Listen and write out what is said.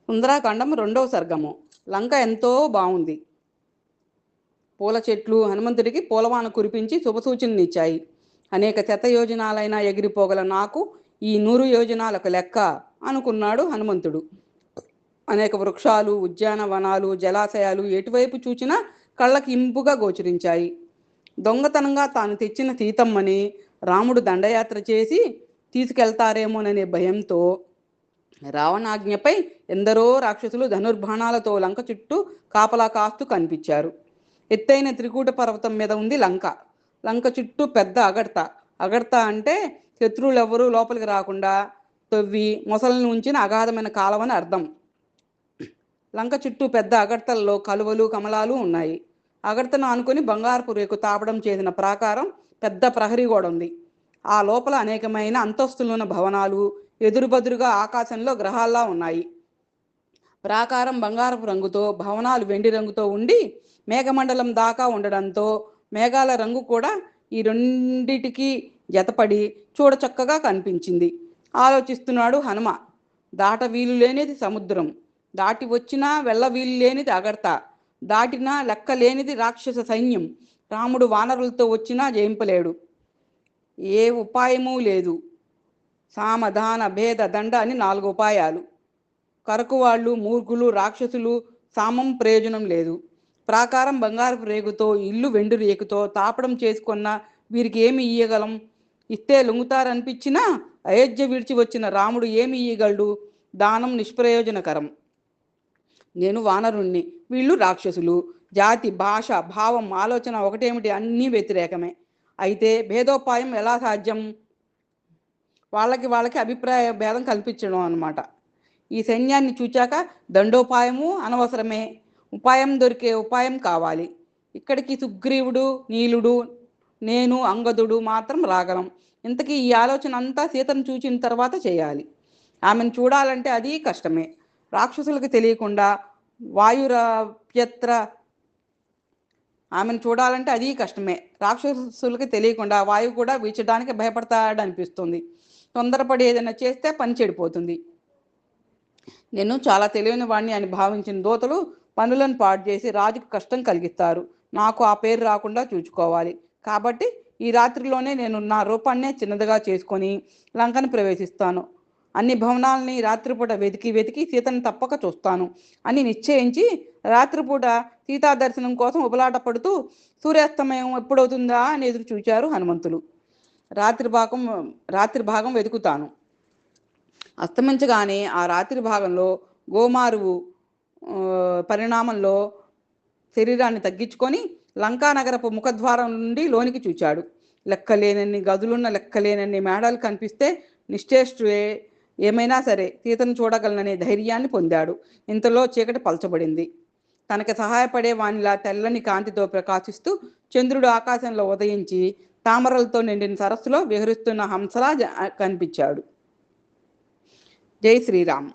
సుందరాకాండం 2వ సర్గము. లంక ఎంతో బాగుంది. పూల చెట్లు హనుమంతుడికి పూలవాన కురిపించి శుభసూచననిచ్చాయి. అనేక శతయోజనాలైనా ఎగిరిపోగల నాకు ఈ 100 యోజనాలకు లెక్క అనుకున్నాడు హనుమంతుడు. అనేక వృక్షాలు, ఉద్యానవనాలు, జలాశయాలు ఎటువైపు చూచినా కళ్ళకి ఇంపుగా గోచరించాయి. దొంగతనంగా తాను తెచ్చిన సీతమ్మని రాముడు దండయాత్ర చేసి తీసుకెళ్తారేమోననే భయంతో రావణాజ్ఞపై ఎందరో రాక్షసులు ధనుర్బాణాలతో లంక చుట్టూ కాపలా కాస్తూ కనిపించారు. ఎత్తైన త్రికూట పర్వతం మీద ఉంది లంక. లంక చుట్టూ పెద్ద అగడ్త. అగడ్త అంటే శత్రువులెవరూ లోపలికి రాకుండా తవ్వి మొసలను ఉంచిన అగాధమైన కాలవని అర్థం. లంక చుట్టూ పెద్ద అగడ్తల్లో కలువలు కమలాలు ఉన్నాయి. అగడ్తను ఆనుకొని బంగారపు రేకు తాపడం చేసిన ప్రాకారం, పెద్ద ప్రహరీ గోడ ఉంది. ఆ లోపల అనేకమైన అంతస్తులున్న భవనాలు ఎదురుబదురుగా ఆకాశంలో గ్రహాల్లా ఉన్నాయి. ప్రాకారం బంగారపు రంగుతో, భవనాలు వెండి రంగుతో ఉండి మేఘమండలం దాకా ఉండడంతో మేఘాల రంగు కూడా ఈ రెండిటికి జతపడి చూడచక్కగా కనిపించింది. ఆలోచిస్తున్నాడు హనుమ. దాట వీలు లేనిది సముద్రం, దాటి వచ్చినా వెళ్ళ వీలు లేనిది అగడ్త, దాటినా లెక్క లేనిది రాక్షస సైన్యం. రాముడు వానరులతో వచ్చినా జయింపలేడు. ఏ ఉపాయమూ లేదు. సామధాన భేద దండ అని 4 ఉపాయాలు. కరకువాళ్ళు, మూర్ఖులు, రాక్షసులు సామం ప్రయోజనం లేదు. ప్రాకారం బంగారపు రేగుతో, ఇల్లు వెండి రేకుతో తాపడం చేసుకున్న వీరికి ఏమి ఇయ్యగలం? ఇస్తే లొంగుతారనిపించినా అయోధ్య విడిచి వచ్చిన రాముడు ఏమి ఇయ్యగలడు? దానం నిష్ప్రయోజనకరం. నేను వానరుణ్ణి, వీళ్ళు రాక్షసులు. జాతి, భాష, భావం, ఆలోచన ఒకటేమిటి? అన్నీ వ్యతిరేకమే. అయితే భేదోపాయం ఎలా సాధ్యం? వాళ్ళకి అభిప్రాయ భేదం కల్పించడం అన్నమాట. ఈ సైన్యాన్ని చూచాక దండోపాయము అనవసరమే. ఉపాయం దొరికే ఉపాయం కావాలి. ఇక్కడికి సుగ్రీవుడు, నీలుడు, నేను, అంగదుడు మాత్రం రాగలం. ఇంతకీ ఈ ఆలోచన అంతా సీతను చూచిన తర్వాత చేయాలి. ఆమెను చూడాలంటే అది కష్టమే. రాక్షసులకు తెలియకుండా వాయురప్యత్ర ఆమెను చూడాలంటే అది కష్టమే. రాక్షసులకి తెలియకుండా వాయువు కూడా వీచడానికి భయపడతాడనిపిస్తుంది. తొందరపడి ఏదైనా చేస్తే పని చెడిపోతుంది. నేను చాలా తెలివైన వాడిని అని భావించిన దూతలు పనులను పాడు చేసి రాజుకు కష్టం కలిగిస్తారు. నాకు ఆ పేరు రాకుండా చూసుకోవాలి. కాబట్టి ఈ రాత్రిలోనే నేను నా రూపాన్నే చిన్నదిగా చేసుకొని లంకను ప్రవేశిస్తాను. అన్ని భవనాలని రాత్రిపూట వెతికి వెతికి సీతను తప్పక చూస్తాను అని నిశ్చయించి రాత్రిపూట సీతా దర్శనం కోసం ఉబలాట పడుతూ సూర్యాస్తమయం ఎప్పుడవుతుందా అని ఎదురు చూచారు హనుమంతులు. రాత్రి భాగం వెతుకుతాను. అస్తమించగానే ఆ రాత్రి భాగంలో గోమారువు పరిణామంలో శరీరాన్ని తగ్గించుకొని లంకానగరపు ముఖద్వారం నుండి లోనికి చూచాడు. లెక్కలేనన్ని గదులున్న లెక్కలేనన్ని మేడలు కనిపిస్తే నిశ్చేష్టువే, ఏమైనా సరే సీతను చూడగలననే ధైర్యాన్ని పొందాడు. ఇంతలో చీకటి పలచబడింది. తనకి సహాయపడే వానిలా తెల్లని కాంతితో ప్రకాశిస్తూ చంద్రుడు ఆకాశంలో ఉదయించి తామరలతో నిండిన సరస్సులో విహరిస్తున్న హంసలా కనిపించాడు. జై శ్రీరామ్.